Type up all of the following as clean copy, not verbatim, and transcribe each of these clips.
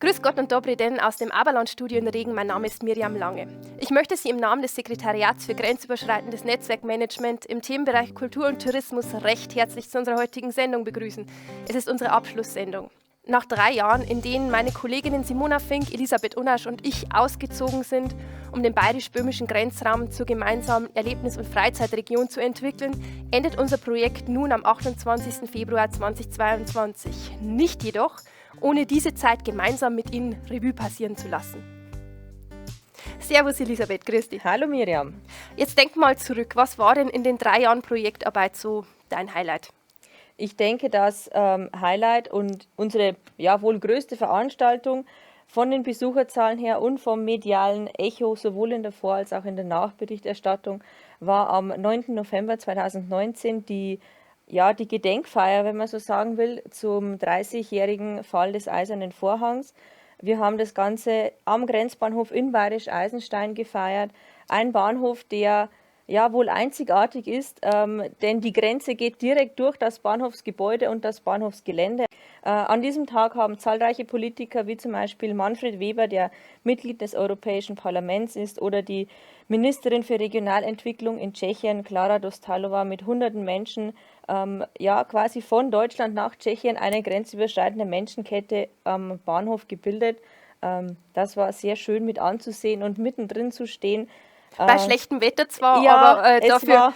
Grüß Gott und Dobry den aus dem Aberland-Studio in Regen. Mein Name ist Miriam Lange. Ich möchte Sie im Namen des Sekretariats für grenzüberschreitendes Netzwerkmanagement im Themenbereich Kultur und Tourismus recht herzlich zu unserer heutigen Sendung begrüßen. Es ist unsere Abschlusssendung. Nach 3 Jahren, in denen meine Kolleginnen Simona Fink, Elisabeth Unasch und ich ausgezogen sind, um den bayerisch-böhmischen Grenzraum zur gemeinsamen Erlebnis- und Freizeitregion zu entwickeln, endet unser Projekt nun am 28. Februar 2022. Nicht jedoch, ohne diese Zeit gemeinsam mit Ihnen Revue passieren zu lassen. Servus Elisabeth, grüß dich. Hallo Miriam. Jetzt denk mal zurück, was war denn in den 3 Jahren Projektarbeit so dein Highlight? Ich denke, das Highlight und unsere wohl größte Veranstaltung von den Besucherzahlen her und vom medialen Echo sowohl in der Vor- als auch in der Nachberichterstattung war am 9. November 2019 die Gedenkfeier, wenn man so sagen will, zum 30-jährigen Fall des Eisernen Vorhangs. Wir haben das Ganze am Grenzbahnhof in Bayerisch-Eisenstein gefeiert. Ein Bahnhof, der wohl einzigartig ist, denn die Grenze geht direkt durch das Bahnhofsgebäude und das Bahnhofsgelände. An diesem Tag haben zahlreiche Politiker, wie zum Beispiel Manfred Weber, der Mitglied des Europäischen Parlaments ist, oder die Ministerin für Regionalentwicklung in Tschechien, Klára Dostálová, mit hunderten Menschen quasi von Deutschland nach Tschechien eine grenzüberschreitende Menschenkette am Bahnhof gebildet. Das war sehr schön mit anzusehen und mittendrin zu stehen. Bei schlechtem Wetter zwar, ja, aber dafür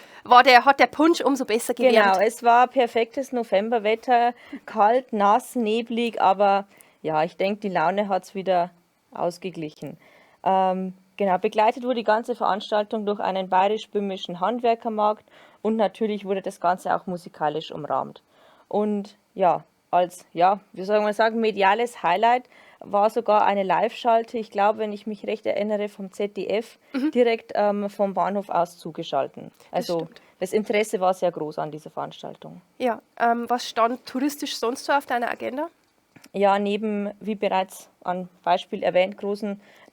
hat der Punsch umso besser gewärmt. Genau, es war perfektes Novemberwetter, kalt, nass, neblig, aber ja, ich denke, die Laune hat es wieder ausgeglichen. Genau, begleitet wurde die ganze Veranstaltung durch einen bayerisch-böhmischen Handwerkermarkt und natürlich wurde das Ganze auch musikalisch umrahmt. Und ja, als, wie soll man sagen, mediales Highlight war sogar eine Live-Schalte, ich glaube, wenn ich mich recht erinnere, vom ZDF, direkt vom Bahnhof aus zugeschalten. Also das Interesse war sehr groß an dieser Veranstaltung. Ja, was stand touristisch sonst so auf deiner Agenda? Ja, neben, wie bereits an Beispiel erwähnt,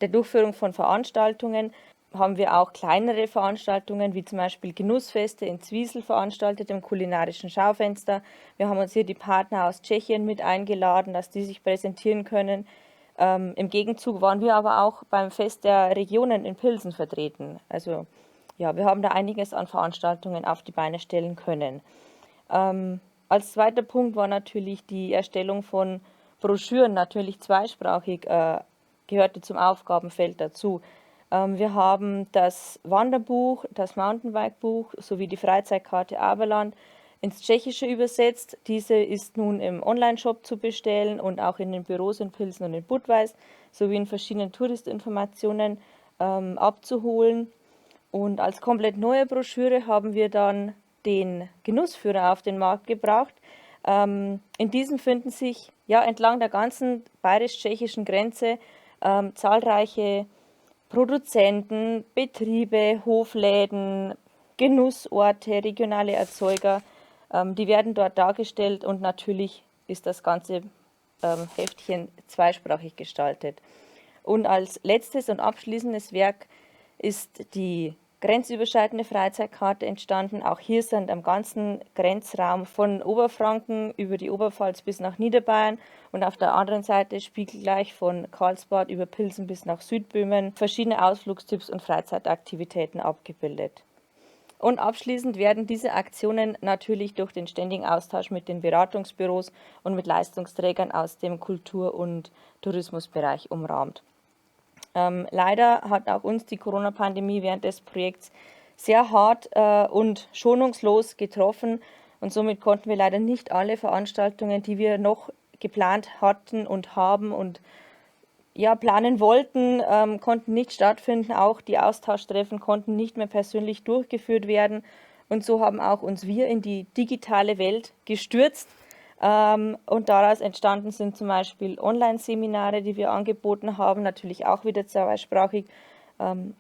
der Durchführung von Veranstaltungen, haben wir auch kleinere Veranstaltungen, wie zum Beispiel Genussfeste in Zwiesel veranstaltet, im kulinarischen Schaufenster. Wir haben uns hier die Partner aus Tschechien mit eingeladen, dass die sich präsentieren können. Im Gegenzug waren wir aber auch beim Fest der Regionen in Pilsen vertreten. Also ja, wir haben da einiges an Veranstaltungen auf die Beine stellen können. Als zweiter Punkt war natürlich die Erstellung von Broschüren, natürlich zweisprachig, gehörte zum Aufgabenfeld dazu. Wir haben das Wanderbuch, das Mountainbike-Buch sowie die Freizeitkarte Aberland ins Tschechische übersetzt. Diese ist nun im Onlineshop zu bestellen und auch in den Büros in Pilsen und in Budweis sowie in verschiedenen Touristinformationen abzuholen. Und als komplett neue Broschüre haben wir dann den Genussführer auf den Markt gebracht. In diesem finden sich entlang der ganzen bayerisch-tschechischen Grenze zahlreiche Produzenten, Betriebe, Hofläden, Genussorte, regionale Erzeuger, die werden dort dargestellt und natürlich ist das ganze Heftchen zweisprachig gestaltet. Und als letztes und abschließendes Werk ist die grenzüberschreitende Freizeitkarte entstanden. Auch hier sind am ganzen Grenzraum von Oberfranken über die Oberpfalz bis nach Niederbayern und auf der anderen Seite spiegelgleich von Karlsbad über Pilsen bis nach Südböhmen verschiedene Ausflugstipps und Freizeitaktivitäten abgebildet. Und abschließend werden diese Aktionen natürlich durch den ständigen Austausch mit den Beratungsbüros und mit Leistungsträgern aus dem Kultur- und Tourismusbereich umrahmt. Leider hat auch uns die Corona-Pandemie während des Projekts sehr hart und schonungslos getroffen und somit konnten wir leider nicht alle Veranstaltungen, die wir noch geplant hatten und haben und planen wollten, konnten nicht stattfinden. Auch die Austauschtreffen konnten nicht mehr persönlich durchgeführt werden und so haben auch uns wir in die digitale Welt gestürzt. Und daraus entstanden sind zum Beispiel Online-Seminare, die wir angeboten haben, natürlich auch wieder zweisprachig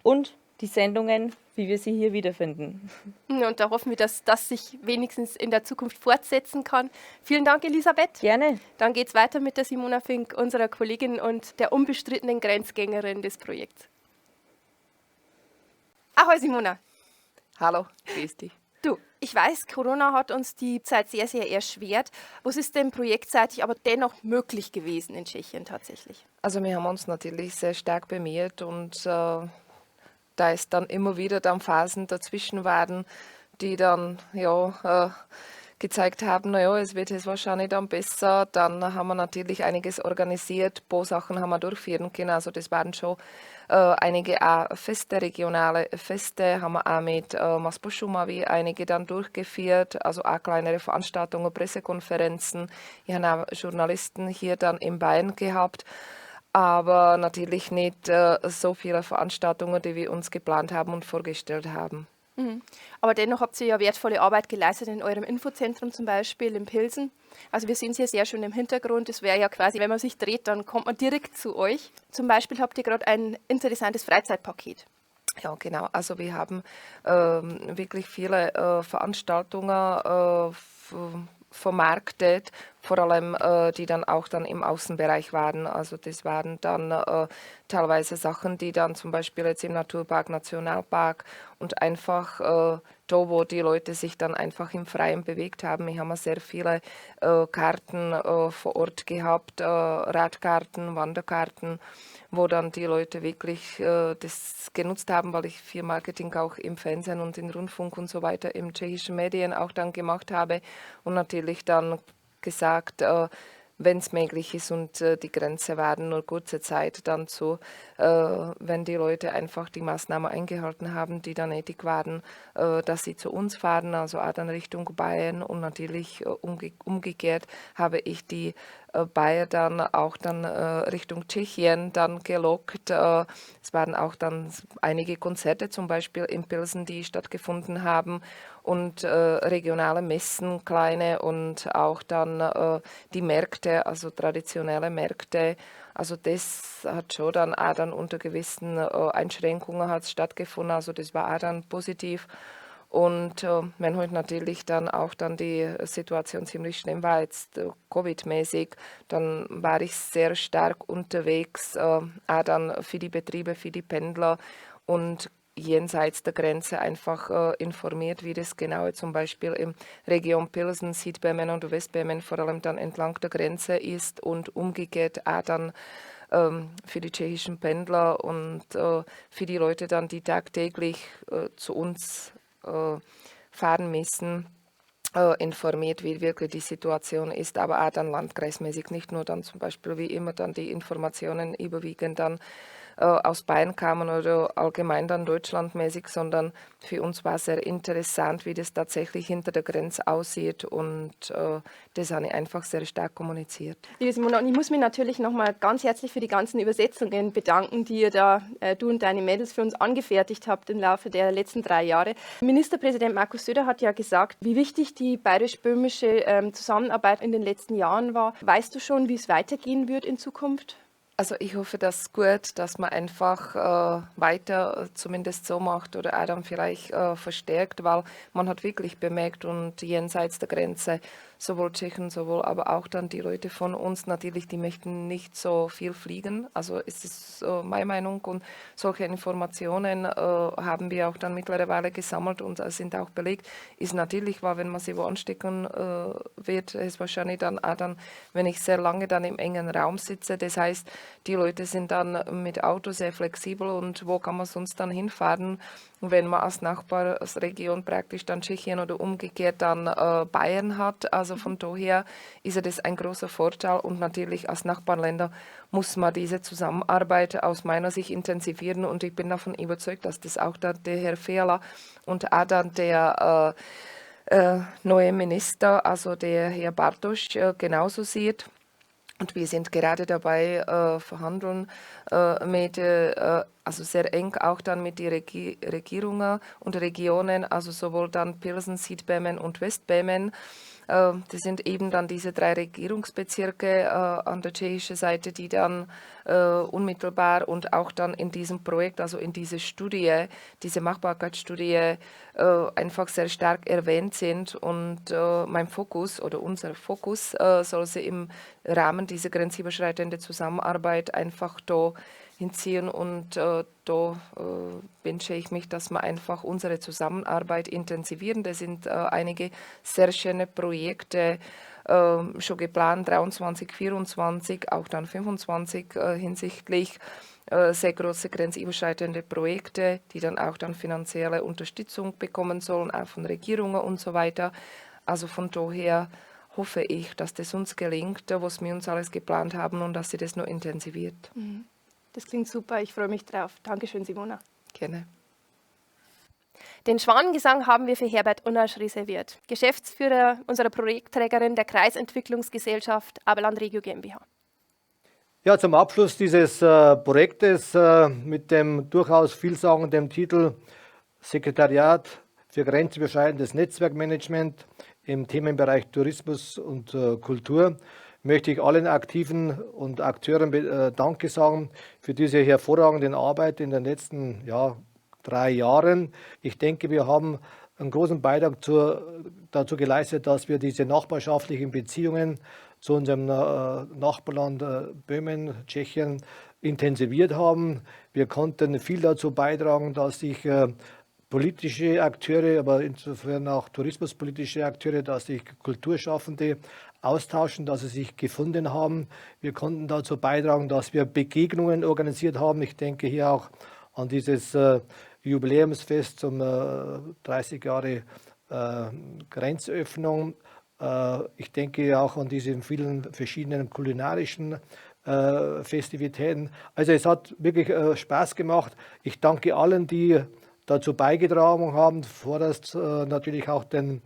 und die Sendungen, wie wir sie hier wiederfinden. Und da hoffen wir, dass das sich wenigstens in der Zukunft fortsetzen kann. Vielen Dank, Elisabeth. Gerne. Dann geht es weiter mit der Simona Fink, unserer Kollegin und der unbestrittenen Grenzgängerin des Projekts. Ahoi, Simona. Hallo, grüß dich. Du, Ich weiß, Corona hat uns die Zeit sehr, sehr erschwert. Was ist denn projektseitig aber dennoch möglich gewesen in Tschechien tatsächlich? Also wir haben uns natürlich sehr stark bemüht und da es dann immer wieder dann Phasen dazwischen waren, die dann gezeigt haben, naja, es wird jetzt wahrscheinlich dann besser. Dann haben wir natürlich einiges organisiert, paar Sachen haben wir durchführen können. Also das waren schon einige auch Feste, regionale Feste, haben wir auch mit Maspo Šumaví einige dann durchgeführt, also auch kleinere Veranstaltungen, Pressekonferenzen. Wir haben auch Journalisten hier dann in Bayern gehabt. Aber natürlich nicht so viele Veranstaltungen, die wir uns geplant haben und vorgestellt haben. Aber dennoch habt ihr ja wertvolle Arbeit geleistet in eurem Infozentrum zum Beispiel in Pilsen. Also wir sehen es hier sehr schön im Hintergrund. Das wäre ja quasi, wenn man sich dreht, dann kommt man direkt zu euch. Zum Beispiel habt ihr gerade ein interessantes Freizeitpaket. Ja, genau. Also wir haben wirklich viele Veranstaltungen vermarktet, vor allem die dann auch dann im Außenbereich waren. Also das waren dann teilweise Sachen, die dann zum Beispiel jetzt im Naturpark, Nationalpark und einfach da, wo die Leute sich dann einfach im Freien bewegt haben. Wir haben sehr viele Karten vor Ort gehabt, Radkarten, Wanderkarten, wo dann die Leute wirklich das genutzt haben, weil ich viel Marketing auch im Fernsehen und im Rundfunk und so weiter im tschechischen Medien auch dann gemacht habe und natürlich dann gesagt, wenn es möglich ist und die Grenze waren nur kurze Zeit dann so, wenn die Leute einfach die Maßnahmen eingehalten haben, die dann nötig waren, dass sie zu uns fahren, also auch dann Richtung Bayern und natürlich umgekehrt habe ich die Bayer dann auch dann Richtung Tschechien dann gelockt. Es waren auch dann einige Konzerte zum Beispiel in Pilsen, die stattgefunden haben und regionale Messen, kleine und auch dann die Märkte, also traditionelle Märkte. Also das hat schon dann auch dann unter gewissen Einschränkungen hat stattgefunden. Also das war auch dann positiv. Und wenn heute natürlich dann auch dann die Situation ziemlich schlimm war, jetzt Covid-mäßig, dann war ich sehr stark unterwegs, auch dann für die Betriebe, für die Pendler und jenseits der Grenze einfach informiert, wie das genau zum Beispiel in Region Pilsen, Südböhmen und Westböhmen vor allem dann entlang der Grenze ist und umgekehrt auch dann für die tschechischen Pendler und für die Leute dann, die tagtäglich zu uns fahren müssen, informiert, wie wirklich die Situation ist, aber auch dann landkreismäßig, nicht nur dann zum Beispiel wie immer dann die Informationen überwiegend dann aus Bayern kamen oder allgemein dann deutschlandmäßig, sondern für uns war sehr interessant, wie das tatsächlich hinter der Grenze aussieht und das habe ich einfach sehr stark kommuniziert. Liebe Simona, und ich muss mich natürlich nochmal ganz herzlich für die ganzen Übersetzungen bedanken, die ihr da, du und deine Mädels, für uns angefertigt habt im Laufe der letzten 3 Jahre. Ministerpräsident Markus Söder hat ja gesagt, wie wichtig die bayerisch-böhmische Zusammenarbeit in den letzten Jahren war. Weißt du schon, wie es weitergehen wird in Zukunft? Also ich hoffe, dass es gut, dass man einfach weiter zumindest so macht oder auch dann vielleicht verstärkt, weil man hat wirklich bemerkt und jenseits der Grenze sowohl Tschechen, sowohl aber auch dann die Leute von uns natürlich, die möchten nicht so viel fliegen. Also es ist meine Meinung und solche Informationen haben wir auch dann mittlerweile gesammelt und sind auch belegt. Ist natürlich, weil wenn man sie wo anstecken wird, ist wahrscheinlich dann auch dann, wenn ich sehr lange dann im engen Raum sitze. Das heißt, die Leute sind dann mit Auto sehr flexibel und wo kann man sonst dann hinfahren, wenn man als Nachbarregion praktisch dann Tschechien oder umgekehrt dann Bayern hat. Also von daher ist das ein großer Vorteil und natürlich als Nachbarländer muss man diese Zusammenarbeit aus meiner Sicht intensivieren und ich bin davon überzeugt, dass das auch dann der Herr Fiala und auch dann der neue Minister, also der Herr Bartosch, genauso sieht. Und wir sind gerade dabei, verhandeln also sehr eng auch dann mit den Regierungen und Regionen, also sowohl dann Pilsen, Südböhmen und Westböhmen. Das sind eben dann diese 3 Regierungsbezirke an der tschechischen Seite, die dann unmittelbar und auch dann in diesem Projekt, also in diese Studie, diese Machbarkeitsstudie einfach sehr stark erwähnt sind. Und mein Fokus oder unser Fokus soll sie im Rahmen dieser grenzüberschreitenden Zusammenarbeit einfach da hinziehen. Und da wünsche ich mich, dass wir einfach unsere Zusammenarbeit intensivieren. Da sind einige sehr schöne Projekte schon geplant, 23, 24, auch dann 25 hinsichtlich sehr große grenzüberschreitende Projekte, die dann auch dann finanzielle Unterstützung bekommen sollen, auch von Regierungen und so weiter. Also von daher hoffe ich, dass das uns gelingt, was wir uns alles geplant haben und dass sie das noch intensiviert. Das klingt super, ich freue mich drauf. Dankeschön, Simona. Gerne. Den Schwanengesang haben wir für Herbert Unasch reserviert, Geschäftsführer unserer Projektträgerin der Kreisentwicklungsgesellschaft Aberland Regio GmbH. Ja, zum Abschluss dieses Projektes mit dem durchaus vielsagenden Titel Sekretariat für grenzüberschreitendes Netzwerkmanagement im Themenbereich Tourismus und Kultur möchte ich allen Aktiven und Akteuren Danke sagen für diese hervorragende Arbeit in den letzten 3 Jahren. Ich denke, wir haben einen großen Beitrag dazu geleistet, dass wir diese nachbarschaftlichen Beziehungen zu unserem Nachbarland Böhmen, Tschechien intensiviert haben. Wir konnten viel dazu beitragen, dass sich politische Akteure, aber insofern auch tourismuspolitische Akteure, dass sich Kulturschaffende austauschen, dass sie sich gefunden haben. Wir konnten dazu beitragen, dass wir Begegnungen organisiert haben. Ich denke hier auch an dieses Jubiläumsfest zum 30 Jahre Grenzöffnung. Ich denke auch an diese vielen verschiedenen kulinarischen Festivitäten. Also es hat wirklich Spaß gemacht. Ich danke allen, die dazu beigetragen haben, vorerst natürlich auch dem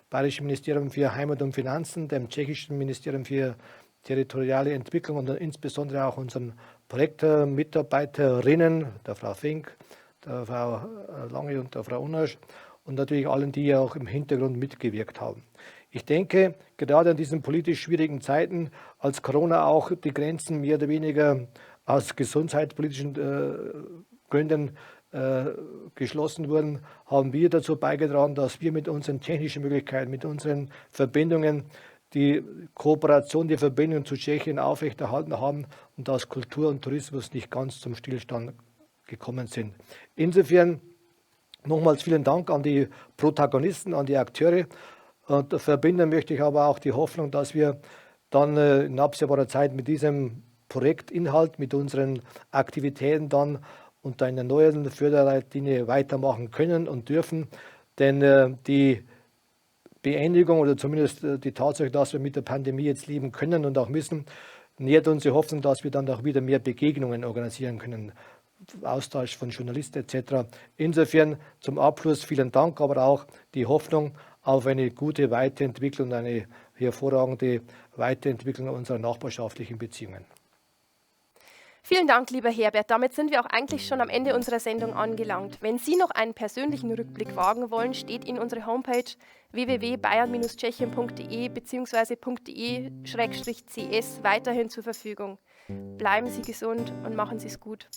Bayerischen Ministerium für Heimat und Finanzen, dem Tschechischen Ministerium für territoriale Entwicklung und insbesondere auch unseren Projektmitarbeiterinnen, der Frau Fink, der Frau Lange und der Frau Unasch und natürlich allen, die ja auch im Hintergrund mitgewirkt haben. Ich denke, gerade in diesen politisch schwierigen Zeiten, als Corona auch die Grenzen mehr oder weniger aus gesundheitspolitischen Gründen geschlossen wurden, haben wir dazu beigetragen, dass wir mit unseren technischen Möglichkeiten, mit unseren Verbindungen die Kooperation, die Verbindung zu Tschechien aufrechterhalten haben und dass Kultur und Tourismus nicht ganz zum Stillstand gekommen sind. Insofern nochmals vielen Dank an die Protagonisten, an die Akteure. Und verbinden möchte ich aber auch die Hoffnung, dass wir dann in absehbarer Zeit mit diesem Projektinhalt, mit unseren Aktivitäten dann unter einer neuen Förderleitlinie weitermachen können und dürfen. Denn die Beendigung oder zumindest die Tatsache, dass wir mit der Pandemie jetzt leben können und auch müssen, nährt uns die Hoffnung, dass wir dann auch wieder mehr Begegnungen organisieren können. Austausch von Journalisten etc. Insofern zum Abschluss vielen Dank, aber auch die Hoffnung auf eine gute Weiterentwicklung, eine hervorragende Weiterentwicklung unserer nachbarschaftlichen Beziehungen. Vielen Dank, lieber Herbert. Damit sind wir auch eigentlich schon am Ende unserer Sendung angelangt. Wenn Sie noch einen persönlichen Rückblick wagen wollen, steht Ihnen unsere Homepage www.bayern-tschechien.de bzw. .de/cs weiterhin zur Verfügung. Bleiben Sie gesund und machen Sie es gut.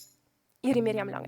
Ihre Miriam Lange.